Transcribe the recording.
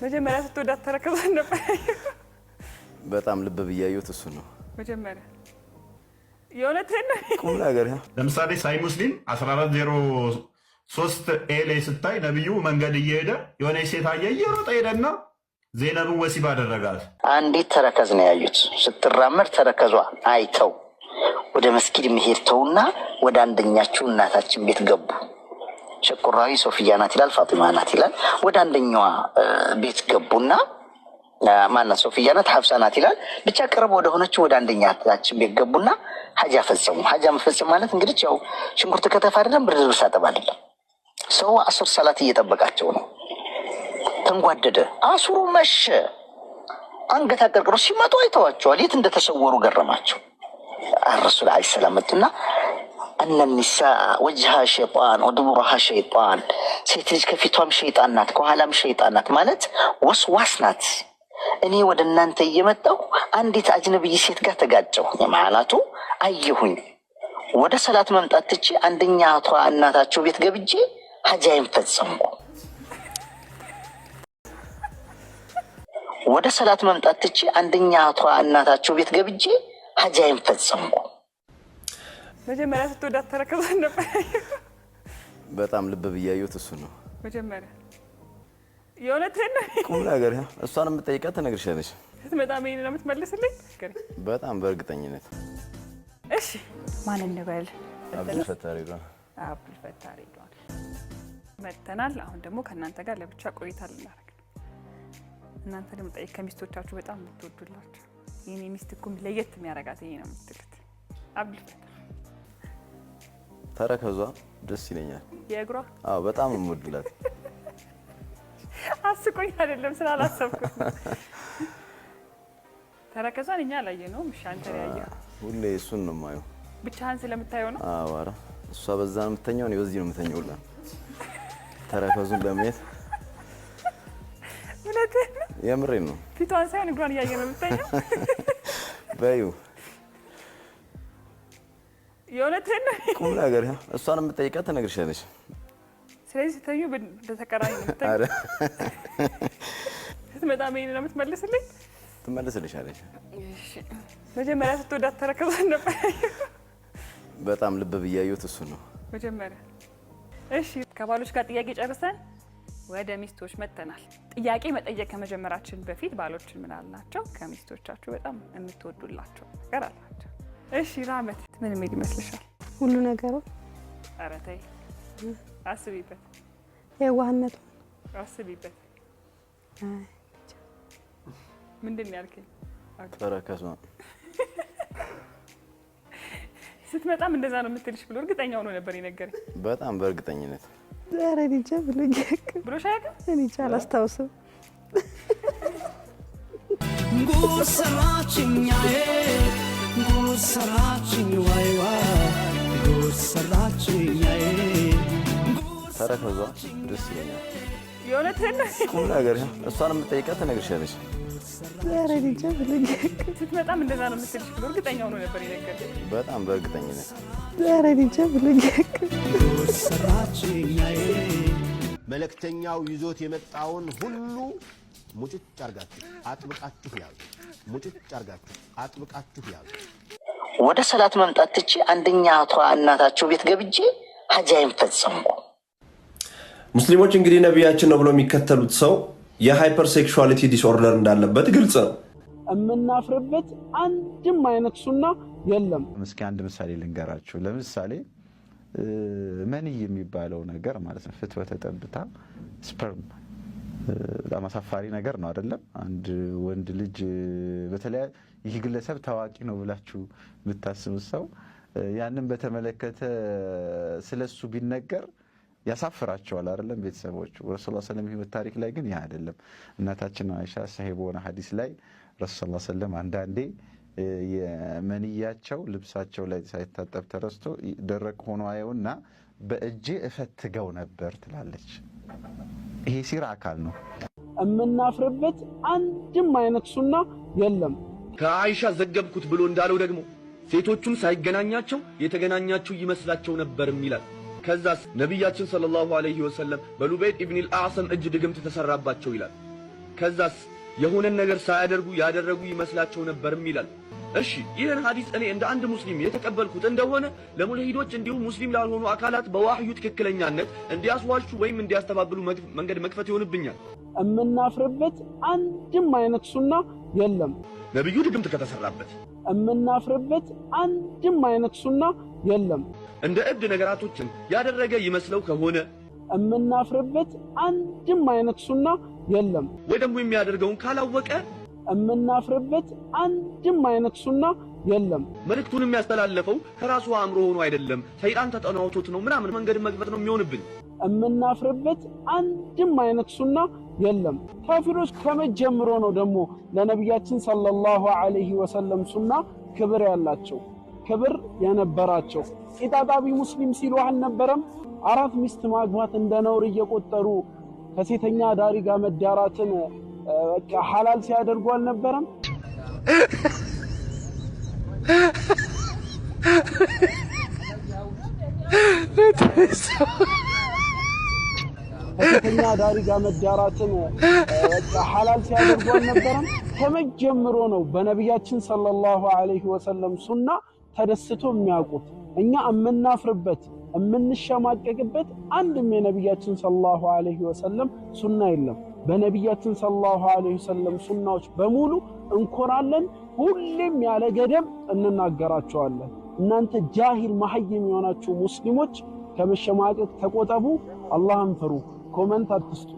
መጀመሪያ ስትወዳት ተረከዘን ነበር በጣም ልብ ብያዩት እሱ ነው መጀመሪያ የሆነትን ቁም ነገር ለምሳሌ ሳይ ሙስሊም 1403 ኤ ላይ ስታይ ነብዩ መንገድ እየሄደ የሆነ ሴት አየ እየሮጠ ሄደና ዜናብን ወሲብ አደረጋት። አንዲት ተረከዝ ነው ያዩት። ስትራመድ ተረከዟ አይተው ወደ መስጊድ መሄድ ተውና ወደ አንደኛቸው እናታችን ቤት ገቡ። ሸቁራዊ ሶፊያ ናት ይላል፣ ፋጢማ ናት ይላል። ወደ አንደኛዋ ቤት ገቡና ማናት ሶፊያ ናት ሐፍሳ ናት ይላል። ብቻ ቀርቦ ወደ ሆነችው ወደ አንደኛታችን ቤት ገቡና ሐጃ ፈጸሙ። ሐጃ መፈጸም ማለት እንግዲህ ያው ሽንኩርት ከተፍ አይደለም፣ ብርድ ልብስ አጠብ አይደለም። ሰው አስር ሰላት እየጠበቃቸው ነው። ተንጓደደ። አስሩ መሸ። አንገት አቀርቅሮ ሲመጡ አይተዋቸዋል። የት እንደተሰወሩ ገረማቸው። الرسول عليه السلام متنا أن النساء وجهها شيطان ودبرها شيطان سيتريج كفيتهم شيطانات كوهلام شيطانات مالت وسواسنات أني ودنا أنت يمتو عندي أجنبي سيت قاعد تجاجو معناته أيهون وده صلاة ممتاتشي عندنا أطوى الناس تشوفيت قبيجي حاجة ينفذسمو وده صلاة ممتاتشي عندنا أطوى الناس تشوفيت قبيجي حاجة ينفذسمو መጀመሪያ ስትወዳት ተረከዘን ነበር በጣም ልብ ብያዩት እሱ ነው መጀመሪያ የሆነትን ቁም ነገር እሷን የምትጠይቃት ትነግርሻለሽ ስትመጣ ምን ነው የምትመልስልኝ በጣም በእርግጠኝነት እሺ ማን እንበል አብዱል ፈታሪ ነው መተናል አሁን ደግሞ ከእናንተ ጋር ለብቻ ቆይታ ልናደርግ እናንተ ደግሞ ጠይቅ ከሚስቶቻችሁ በጣም የምትወዱላችሁ የኔ ሚስት እኮ ለየት የሚያረጋት ይሄ ነው የምትሉት አብዱል ፈታሪ ተረከዟ ደስ ይለኛል የእግሯ አዎ በጣም የምወድላት አስቆኝ አይደለም ስላላሰብኩት ተረከዟን እኛ ላይ ነው ምሻንተ ያየ ሁሌ እሱን ነው ማየው ብቻህን ስለምታየው ነው አዎ ኧረ እሷ በዛ ነው የምተኛው ነው በዚህ ነው የምተኛውላ ተረከዙን ለማየት ወለተ የምሬን ነው ፊቷን ሳይሆን እግሯን ያየ ነው የምትተኛው ባዩ የሆነትን ቁም ነገር እሷን የምትጠይቃት ትነግርሻለሽ ስለዚህ ተዩ በተቀራኒ ነው አረ ስትመጣ ምን ነው የምትመልስልኝ ትመልስልሻለሽ እሺ መጀመሪያ ስትወዳት ተረከዘን ነበር በጣም ልብ ብያዩት እሱ ነው መጀመሪያ እሺ ከባሎች ጋር ጥያቄ ጨርሰን ወደ ሚስቶች መተናል ጥያቄ መጠየቅ ከመጀመራችን በፊት ባሎችን ምን አልናቸው ከሚስቶቻችሁ በጣም የምትወዱላቸው ነገር አላቸው እሺ ራመት ምን ይመስልሻል ሁሉ ነገሩ ኧረ ተይ አስቢበት የዋህነቱ አስቢበት ምንድን ያልከኝ ተረከዟ ስትመጣም እንደዛ ነው የምትልሽ ብሎ እርግጠኛ ሆኖ ነበር የነገረኝ በጣም በእርግጠኝነት ዛሬ ልጅ ብሎሽ አያውቅም እኔ አላስታውስም ጉሰራችኛዬ ጉሰራችኝ ዋይ ዋይ ጉሰራችኛዬ ተረከዟ ደስ ይለኛል የሆነትን ቁም ነገር እሷን የምትጠይቃት ትነግርሻለሽ ዛሬ ልጅ ስትመጣም እንደዛ ነው የምትልሽ ብሎ እርግጠኛ ሆኖ ነበር የነገረኝ በጣም በእርግጠኝነት ዛሬ ልጅ ጉሰራችኛዬ መልእክተኛው ይዞት የመጣውን ሁሉ ሙጭጭ አርጋችሁ አጥብቃችሁ ያዙ ሙጭጭ አርጋችሁ አጥብቃችሁ ያዙ ወደ ሰላት መምጣት ትቼ አንደኛቷ እናታቸው ቤት ገብቼ ሐጃዬን ፈጸምኩ ሙስሊሞች እንግዲህ ነብያችን ነው ብሎ የሚከተሉት ሰው የሃይፐር ሴክሹዋሊቲ ዲስኦርደር እንዳለበት ግልጽ ነው እምናፍርበት አንድም አይነት ሱና የለም እስኪ አንድ ምሳሌ ልንገራችሁ ለምሳሌ መንይ የሚባለው ነገር ማለት ነው ፍትወተ ጠብታ ስፐርም በጣም አሳፋሪ ነገር ነው አይደለም አንድ ወንድ ልጅ በተለይ ይህ ግለሰብ ታዋቂ ነው ብላችሁ ብታስቡት ሰው ያንን በተመለከተ ስለሱ ቢነገር ያሳፍራቸዋል አይደለም ቤተሰቦቹ ረሱላህ ሰለላሁ ዐለይሂ ወሰለም ህይወት ታሪክ ላይ ግን ያ አይደለም እናታችን አይሻ ሰሂህ በሆነ ሐዲስ ላይ ረሱላህ ሰለላሁ ዐለይሂ ወሰለም አንዳንዴ የመንያቸው ልብሳቸው ላይ ሳይታጠብ ተረስቶ ደረቅ ሆኖ አየውና በእጄ እፈትገው ነበር ትላለች ይሄ ሲራ አካል ነው እምናፍርበት አንድም አይነት ሱና የለም ከአይሻ ዘገብኩት ብሎ እንዳለው ደግሞ ሴቶቹን ሳይገናኛቸው የተገናኛቸው ይመስላቸው ነበር ይላል ከዛስ ነብያችን ሰለላሁ ዐለይሂ ወሰለም በሉበይድ ኢብኑ አልአዕሰም እጅ ድግምት ተሰራባቸው ይላል ከዛስ የሆነን ነገር ሳያደርጉ ያደረጉ ይመስላቸው ነበርም ይላል። እሺ ይህን ሐዲስ እኔ እንደ አንድ ሙስሊም የተቀበልኩት እንደሆነ ለሙልሂዶች እንዲሁም ሙስሊም ላልሆኑ አካላት በዋህዩ ትክክለኛነት እንዲያስዋሹ ወይም እንዲያስተባብሉ መንገድ መክፈት ይሆንብኛል። እምናፍርበት አንድም አይነት ሱና የለም። ነብዩ ድግምት ከተሰራበት እምናፍርበት አንድም አይነት ሱና የለም። እንደ እብድ ነገራቶችን ያደረገ ይመስለው ከሆነ እምናፍርበት አንድም አይነት ሱና የለም። ወይ ደግሞ የሚያደርገውን ካላወቀ እምናፍርበት አንድም አይነት ሱና የለም። መልእክቱን የሚያስተላልፈው ከራሱ አእምሮ ሆኖ አይደለም፣ ሰይጣን ተጠናውቶት ነው ምናምን መንገድ መግፈት ነው የሚሆንብኝ። እምናፍርበት አንድም አይነት ሱና የለም። ካፊሮች ከመጀመሩ ነው ደግሞ ለነብያችን ሰለላሁ ዐለይሂ ወሰለም ሱና ክብር ያላቸው ክብር የነበራቸው። ኢጣጣቢ ሙስሊም ሲሉ አልነበረም? 4 ሚስት ማግባት እንደ ነውር እየቆጠሩ ከሴተኛ ዳሪ ጋር መዳራትን በቃ ሐላል ሲያደርጉ አልነበረም? ከሴተኛ ዳሪ ጋር መዳራትን በቃ ሐላል ሲያደርጉ አልነበረም? ከመጀመሩ ነው በነብያችን ሰለላሁ ዐለይሂ ወሰለም ሱና ተደስቶ የሚያውቁት። እኛ እምናፍርበት እምንሸማቀቅበት አንድም የነብያችን ሰለላሁ ዐለይሂ ወሰለም ሱና የለም። በነብያችን ሰለላሁ ዐለይሂ ወሰለም ሱናዎች በሙሉ እንኮራለን፣ ሁሌም ያለ ገደብ እንናገራቸዋለን። እናንተ ጃሂል መሐይም የሆናችሁ ሙስሊሞች ከመሸማቀቅ ተቆጠቡ፣ አላህን ፍሩ። ኮመንት አትስጡ።